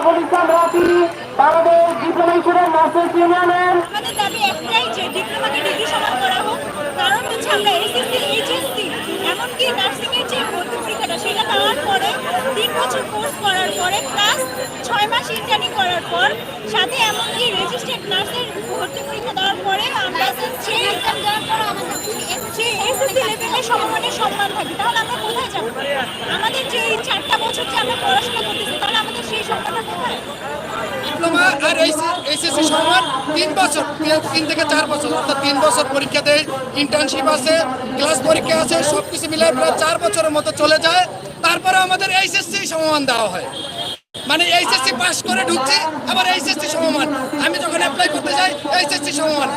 Abul Islam Rafi Bangladesh diploma student nursing ইউনিয়নের। আমাদের দাবি একটাই যে ডিপ্লোমাকে ডিগ্রি সমান করা হোক। কারণ হচ্ছে আমরা এসএসসি এইচএসসি এমনকি নার্সিং এর যে ভর্তি পরীক্ষাটা সেটা দেওয়ার পরে 3 বছর কোর্স করার পরে প্লাস 6 মাস ইন্টার্নি করার পর সাথে এমনকি রেজিস্ট্রেড নার্সের ভর্তি পরীক্ষা দেওয়ার পরে আমরা সেই এক্সাম দেওয়ার পর আমাদের সেই এসএসসি লেভেলে সমমানের সম্মান থাকে। তাহলে আমরা কোথায় যাব? আমাদের যে 4টা বছর যে আমরা পড়াশোনা করতেছি তাহলে আমাদের সেই সম্মানটা কোথায়? ডিপ্লোমা আর এইচএসসি সমান 3 বছর, 3 থেকে 4 বছর, অর্থাৎ 3 বছর পরীক্ষা দেয়, ইন্টার্নশিপ আছে, ক্লাস পরীক্ষা আছে, সব কিছু মিলে প্রায় 4 বছরের মতো চলে যায়। তারপরে আমাদের এইচএসসি সমমান দেওয়া হয়, মানে এইচএসসি পাস করে ঢুকছি আবার এইচএসসি সমমান। আমি যখন অ্যাপ্লাই করতে যাই এইচএসসি সমমান,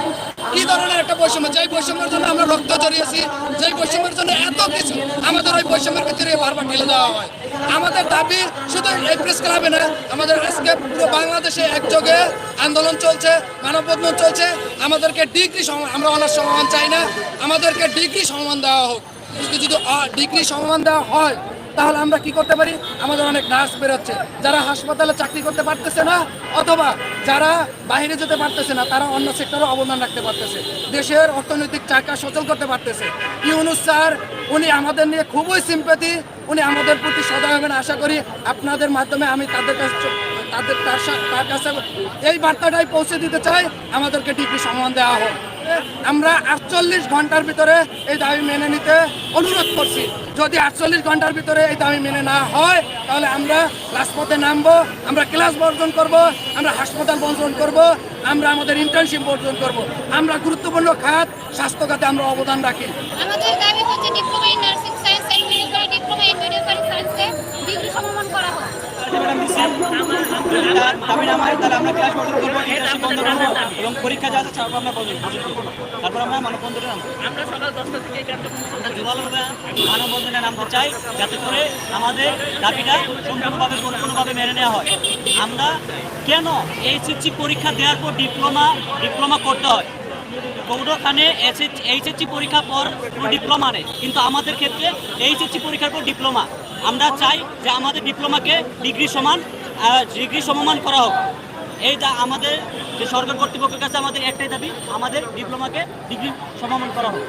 কি ধরনের একটা বৈষম্য! যেই বৈষম্যের জন্য আমরা রক্ত জড়িয়েছি, যেই বৈষম্যের জন্য এত কিছু, আমাদের ওই বৈষম্যের ভিতরে বারবার ঠেলে দেওয়া হয়। আমাদের দাবি শুধু এই প্রেস ক্লাবে না, আমাদের আজকে পুরো বাংলাদেশে একযোগে আন্দোলন চলছে, মানববন্ধন চলছে। আমাদেরকে ডিগ্রি সমান, আমরা অনার্স সমান চাই না, আমাদেরকে ডিগ্রি সমান দেওয়া হোক। যদি ডিগ্রি সমান দেওয়া হয় তাহলে আমরা কি করতে পারি? আমাদের অনেক নার্স বেরোচ্ছে যারা হাসপাতালে চাকরি করতে পারতেছে না, অথবা যারা বাইরে যেতে পারতেছে না, তারা অন্য সেক্টরে অবদান রাখতে পারতেছে, দেশের অর্থনৈতিক চাকা সচল করতে পারতেছে। ইউনূস স্যার উনি আমাদের নিয়ে খুবই সিম্প্যাথি, উনি আমাদের প্রতি সদয় হবেন আশা করি। আপনাদের মাধ্যমে আমি তার কাছে এই বার্তাটাই পৌঁছে দিতে চাই, আমাদেরকে ডিগ্রি সম্মান দেওয়া হোক। আমরা 48 ঘন্টার ভিতরে এই দাবি মেনে নিতে অনুরোধ করছি। যদি 48 ঘন্টার ভিতরে এই দাবি মেনে না হয় তাহলে আমরা রাজপথে নামবো, আমরা ক্লাস বর্জন করব, আমরা হাসপাতাল বর্জন করব, আমরা আমাদের ইন্টার্নশিপ বর্জন করব। আমরা গুরুত্বপূর্ণ খাত স্বাস্থ্য খাতে আমরা অবদান রাখি। আমাদের দাবি হচ্ছে diploma in nursing science and midwifery, diploma in midwifery সায়েন্সে ডিগ্রি সমমান করা হোক। এবং পরীক্ষা যা আছে আমরা তারপর আমরা মানববন্ধনে নামবো। আমরা সকাল 10টা থেকে মানববন্ধনে নামতে চাই, যাতে করে আমাদের দাবিটা সম্পূর্ণভাবে মেনে নেওয়া হয়। আমরা কেন এইচএসসি পরীক্ষা দেওয়ার পর ডিপ্লোমা করতে হয়? কোনোখানে এইচএসসি পরীক্ষার পর কোনো ডিপ্লোমা নেই, কিন্তু আমাদের ক্ষেত্রে এইচএসসি পরীক্ষার পর ডিপ্লোমা। আমরা চাই যে আমাদের ডিপ্লোমাকে ডিগ্রি সমমান করা হোক। এইটা আমাদের যে সরকার কর্তৃপক্ষের কাছে আমাদের একটাই দাবি, আমাদের ডিপ্লোমাকে ডিগ্রি সমমান করা হোক।